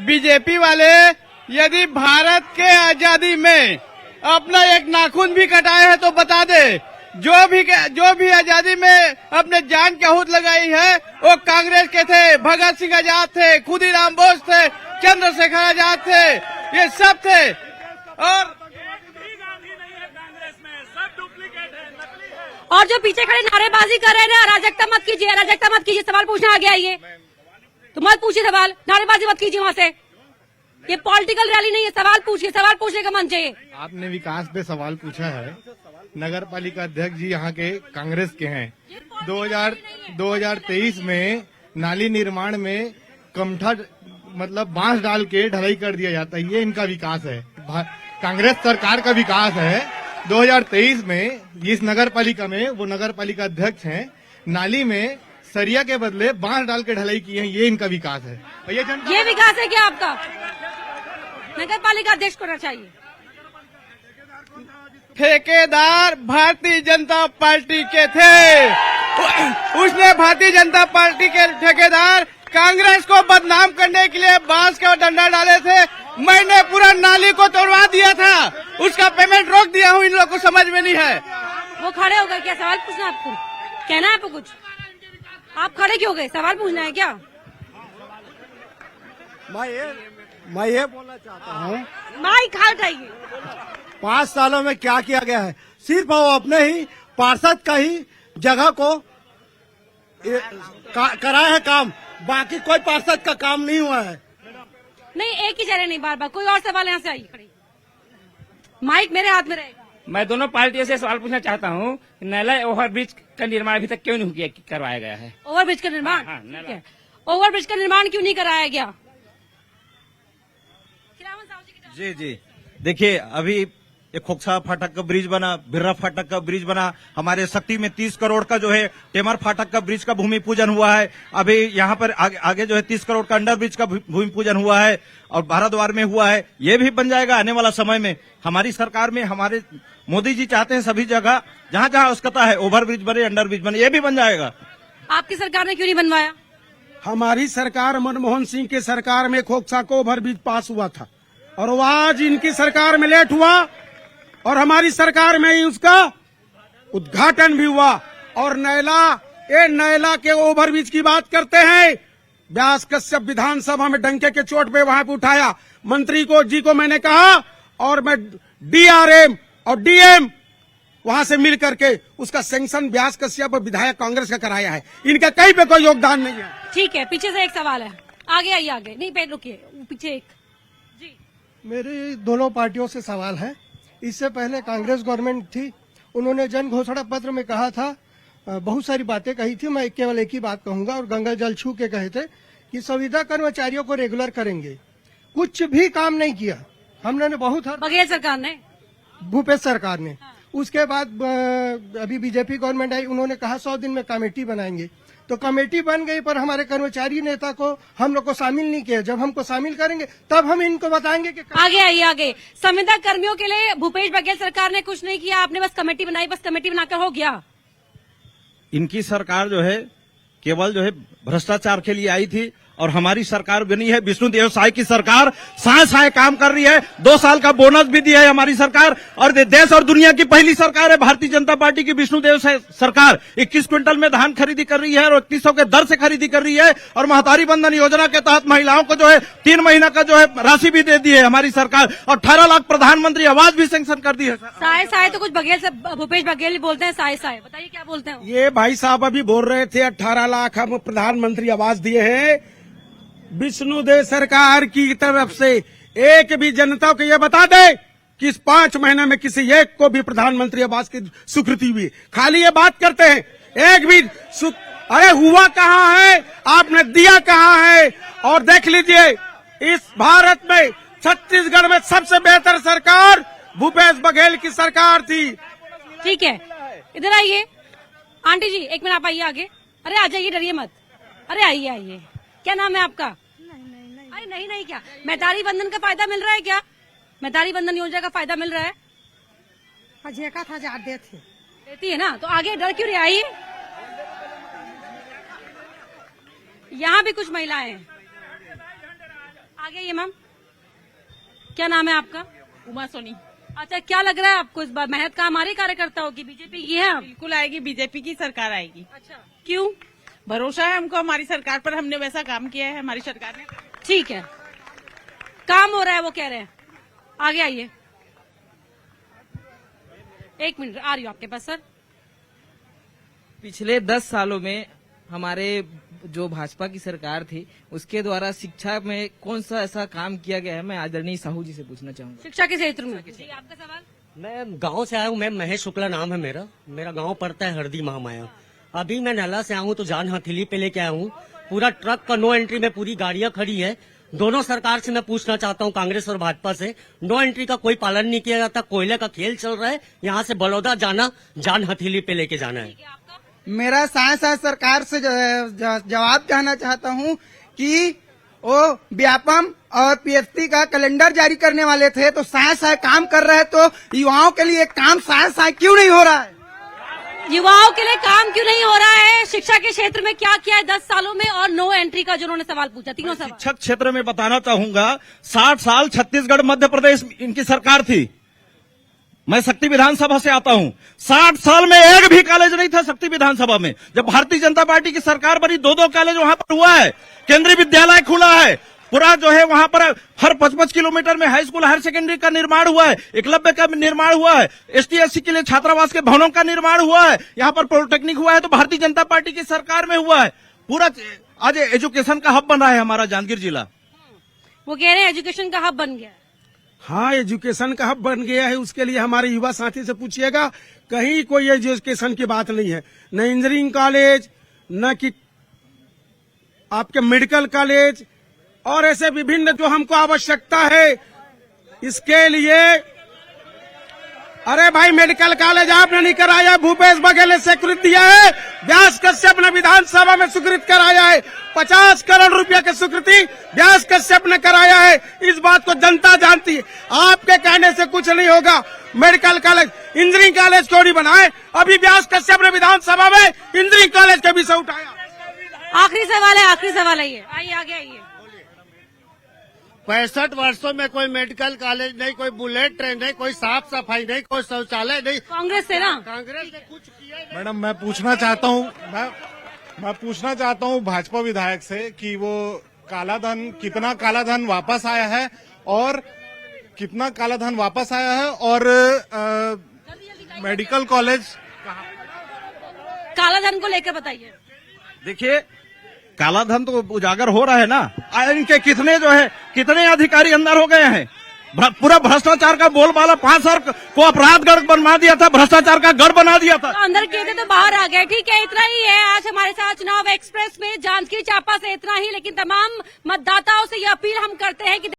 BJP वाले यदि भारत के आजादी में अपना एक नाखून भी कटाए है तो बता दे। जो भी आजादी में अपने जान की आहूत लगाई है वो कांग्रेस के थे। भगत सिंह आजाद थे, खुदीराम बोस थे, चंद्रशेखर आजाद थे, ये सब थे। और जो पीछे खड़े नारेबाजी कर रहे हैं ना, अराजकता मत कीजिए, अराजकता मत कीजिए। सवाल पूछना आगे आइए, तो मत पूछिए सवाल, नारेबाजी मत कीजिए वहाँ से। ये पॉलिटिकल रैली नहीं है, सवाल पूछिए, सवाल पूछने का मन चाहिए। आपने विकास पे सवाल पूछा है। नगर पालिका अध्यक्ष जी यहाँ के कांग्रेस के हैं। 2023 में नाली निर्माण में कमठा मतलब बांस डाल के ढलाई कर दिया जाता है, ये इनका विकास है। कांग्रेस सरकार का विकास है। 2023 में इस नगर पालिका में वो नगर पालिका अध्यक्ष हैं, नाली में सरिया के बदले बांस डाल के ढलाई की है, ये इनका विकास है। ये विकास है क्या आपका? नगर पालिका अध्यक्ष को चाहिए। ठेकेदार भारतीय जनता पार्टी के थे। उसने भारतीय जनता पार्टी के ठेकेदार कांग्रेस को बदनाम करने के लिए बांस का डंडा डाले थे। मैंने पूरा नाली को तोड़वा दिया था, उसका पेमेंट रोक दिया हूँ। इन लोगों को समझ में नहीं है। वो खड़े हो गए क्या? सवाल पूछना आपको, कहना है आपको कुछ? आप खड़े क्यों हो गए? सवाल पूछना है क्या? मैं ये बोलना चाहता हूँ, माइक हाथ उठाइए। 5 सालों में क्या किया गया है? सिर्फ वो अपने ही पार्षद का ही जगह को कराया है काम, बाकी कोई पार्षद का काम नहीं हुआ है। नहीं, एक ही चेहरे नहीं, बार बार। कोई और सवाल यहाँ से आइए, खड़ी। माइक मेरे हाथ में रहेगा। मैं दोनों पार्टियों से सवाल पूछना चाहता हूँ, नैला ओवरब्रिज का निर्माण अभी तक क्यों नहीं करवाया गया है? ओवरब्रिज का निर्माण? ठीक है, ओवरब्रिज का निर्माण क्यों नहीं कराया गया? जी देखिए, अभी एक खोखसा फाटक का ब्रिज बना, बिर्रा फाटक का ब्रिज बना, हमारे शक्ति में 30 करोड़ का जो है टेमर फाटक का ब्रिज का भूमि पूजन हुआ है। अभी यहाँ पर आगे जो है 30 करोड़ का अंडर ब्रिज का भूमि पूजन हुआ है और भारद्वार में हुआ है। ये भी बन जाएगा आने वाला समय में। हमारी सरकार में हमारे मोदी जी चाहते हैं सभी जगह जहाँ जहाँ आवश्यकता है ओवर ब्रिज बने, अंडर ब्रिज बने, ये भी बन जाएगा। आपकी सरकार ने क्यों नहीं बनवाया? हमारी सरकार, मनमोहन सिंह की सरकार में खोखसा को ओवरब्रिज पास हुआ था और वो आज इनकी सरकार में लेट हुआ और हमारी सरकार में ही उसका उद्घाटन भी हुआ। और नैला के ओवरब्रिज की बात करते हैं, व्यास कश्यप विधानसभा में डंके के चोट पे वहां पे उठाया। मंत्री जी को मैंने कहा और मैं डीआरएम और डीएम वहां से मिल करके उसका सैंक्शन व्यास कश्यप विधायक कांग्रेस का कराया है। इनका कहीं पे कोई योगदान नहीं है। ठीक है, पीछे से एक सवाल है, आगे आइए। आगे नहीं, पे रुकिए, पीछे एक। जी, मेरी दोनों पार्टियों से सवाल है। इससे पहले कांग्रेस गवर्नमेंट थी, उन्होंने जन घोषणा पत्र में कहा था, बहुत सारी बातें कही थी, मैं केवल एक ही बात कहूंगा और गंगा जल छू के कहे थे कि संविदा कर्मचारियों को रेगुलर करेंगे। कुछ भी काम नहीं किया हमने, बहुत बघेल सरकार ने, भूपेश सरकार ने। उसके बाद अभी बीजेपी गवर्नमेंट आई, उन्होंने कहा 100 दिन में कमेटी बनाएंगे, तो कमेटी बन गई पर हमारे कर्मचारी नेता को हम लोग को शामिल नहीं किया। जब हमको शामिल करेंगे तब हम इनको बताएंगे कि आगे आइए। आगे संविदा कर्मियों के लिए भूपेश बघेल सरकार ने कुछ नहीं किया, आपने बस कमेटी बनाई, बस कमेटी बनाकर हो गया। इनकी सरकार जो है केवल जो है भ्रष्टाचार के लिए आई थी और हमारी सरकार बनी है विष्णुदेव साय की सरकार, साय काम कर रही है। 2 साल का बोनस भी दिया है हमारी सरकार और देश और दुनिया की पहली सरकार है भारतीय जनता पार्टी की विष्णुदेव साय सरकार। 21 क्विंटल में धान खरीदी कर रही है और 3100 के दर से खरीदी कर रही है और महतारी बंधन योजना के तहत महिलाओं को जो है 3 महीना का जो है राशि भी दे दी है हमारी सरकार और 18 लाख प्रधानमंत्री आवास भी सैंक्शन कर दी है। साय तो कुछ बघेल से, भूपेश बघेल बोलते हैं साय, बताइए क्या बोलते हैं? ये भाई साहब अभी बोल रहे थे 18 लाख हम प्रधानमंत्री आवास दिए हैं विष्णुदेव सरकार की तरफ से। एक भी जनता को ये बता दे कि इस 5 महीने में किसी एक को भी प्रधानमंत्री आवास की स्वीकृति हुई? खाली ये बात करते हैं, एक भी अरे हुआ कहाँ है, आपने दिया कहाँ है? और देख लीजिए इस भारत में छत्तीसगढ़ में सबसे बेहतर सरकार भूपेश बघेल की सरकार थी। ठीक है, इधर आइए आंटी जी, 1 मिनट आप आइए आगे। अरे आ जाइए, डरिए मत। अरे आइए। क्या नाम है आपका? अरे नहीं क्या महतारी बंधन का फायदा मिल रहा है क्या? महतारी बंधन योजना का फायदा मिल रहा है? का था देती है ना, तो आगे डर क्यों रही? आइए, यहाँ भी कुछ महिलाएं हैं, आगे आइए मैम, क्या नाम है आपका? उमा सोनी। अच्छा, क्या लग रहा है आपको इस बार मेहनत का हमारे कार्यकर्ताओं की, बीजेपी की है अब? बिल्कुल आएगी, बीजेपी की सरकार आएगी। अच्छा, क्यों? भरोसा है हमको हमारी सरकार पर, हमने वैसा काम किया है हमारी सरकार ने। ठीक है, काम हो रहा है वो कह रहे हैं। आगे आइए, एक मिनट आ रही हूँ आपके पास सर। पिछले 10 सालों में हमारे जो भाजपा की सरकार थी उसके द्वारा शिक्षा में कौन सा ऐसा काम किया गया है, मैं आदरणीय साहू जी से पूछना चाहूंगा। शिक्षा के क्षेत्र में जी, आपका सवाल? मैं गांव से आया हूँ, मैं महेश शुक्ला नाम है मेरा गांव पड़ता है हरदी महामाया। अभी मैं नाला से आया हूँ तो जान हथेली पे लेके आया हूँ। पूरा ट्रक का नो एंट्री में पूरी गाड़ियां खड़ी है। दोनों सरकार से मैं पूछना चाहता हूँ, कांग्रेस और भाजपा से, नो एंट्री का कोई पालन नहीं किया जाता। कोयले का खेल चल रहा है, यहाँ से बड़ौदा जाना जान हथेली पे लेके जाना है। मेरा साथ सरकार से जवाब चाहना चाहता हूँ कि वो व्यापम और पीएफटी का कैलेंडर जारी करने वाले थे तो साथ काम कर रहे हैं, तो युवाओं के लिए काम साथ क्यों नहीं हो रहा है? युवाओं के लिए काम क्यों नहीं हो रहा है? शिक्षा के क्षेत्र में क्या किया है 10 सालों में, और नो एंट्री का जो उन्होंने सवाल पूछा, तीनों सवाल। शिक्षक क्षेत्र में बताना चाहूंगा, 60 साल छत्तीसगढ़ मध्य प्रदेश इनकी सरकार थी। मैं शक्ति विधानसभा से आता हूं, 60 साल में एक भी कॉलेज नहीं था शक्ति विधानसभा में। जब भारतीय जनता पार्टी की सरकार बनी, 2-2 कॉलेज वहां पर हुआ है, केंद्रीय विद्यालय खुला है, पूरा जो है वहां पर हर 55 किलोमीटर में हाई स्कूल हायर सेकेंडरी का निर्माण हुआ है, एकलव्य का निर्माण हुआ है, ST/SC के लिए छात्रावास के भवनों का निर्माण हुआ है, यहाँ पर पॉलिटेक्निक हुआ है तो भारतीय जनता पार्टी की सरकार में हुआ है। पूरा आज एजुकेशन का हब बना है हमारा जांजगीर जिला। वो कह रहे हैं एजुकेशन का हब बन गया है। हाँ, एजुकेशन का हब बन गया है। उसके लिए हमारे युवा साथी से पूछिएगा, कहीं कोई एजुकेशन की बात नहीं है। न इंजीनियरिंग कॉलेज, न कि आपके मेडिकल कॉलेज, और ऐसे विभिन्न जो हमको आवश्यकता है इसके लिए। अरे भाई, मेडिकल कॉलेज आपने नहीं कराया, भूपेश बघेल ने स्वीकृत दिया है, व्यास कश्यप ने विधानसभा में स्वीकृत कराया है। 50 करोड़ रुपया की स्वीकृति व्यास कश्यप ने कराया है। इस बात को जनता जानती है, आपके कहने से कुछ नहीं होगा। मेडिकल कॉलेज, इंजीनियरिंग कॉलेज क्यों नहीं बनाए? अभी व्यास कश्यप ने विधानसभा में इंजीनियरिंग कॉलेज का विषय उठाया। आखिरी सवाल है, आखिरी सवाल है ये, आइए आगे आइए। 65 वर्षों में कोई मेडिकल कॉलेज नहीं, कोई बुलेट ट्रेन नहीं, कोई साफ सफाई नहीं, कोई शौचालय नहीं। कांग्रेस से ना, कांग्रेस ने कुछ किया नहीं। मैडम, मैं पूछना चाहता हूँ भाजपा विधायक से कि वो कितना काला धन वापस आया है और कितना काला धन वापस आया है, और मेडिकल कॉलेज काला धन को लेकर बताइए। देखिए, काला धन तो उजागर हो रहा है ना, इनके कितने अधिकारी अंदर हो गए हैं। पूरा भ्रष्टाचार का बोलबाला 5 साल को अपराध गढ़ बना दिया था, भ्रष्टाचार का गढ़ बना दिया था। तो अंदर किए थे तो बाहर आ गए। ठीक है, इतना ही है आज हमारे साथ चुनाव एक्सप्रेस में जांजगीर चांपा से, इतना ही। लेकिन तमाम मतदाताओं से ये अपील हम करते हैं कि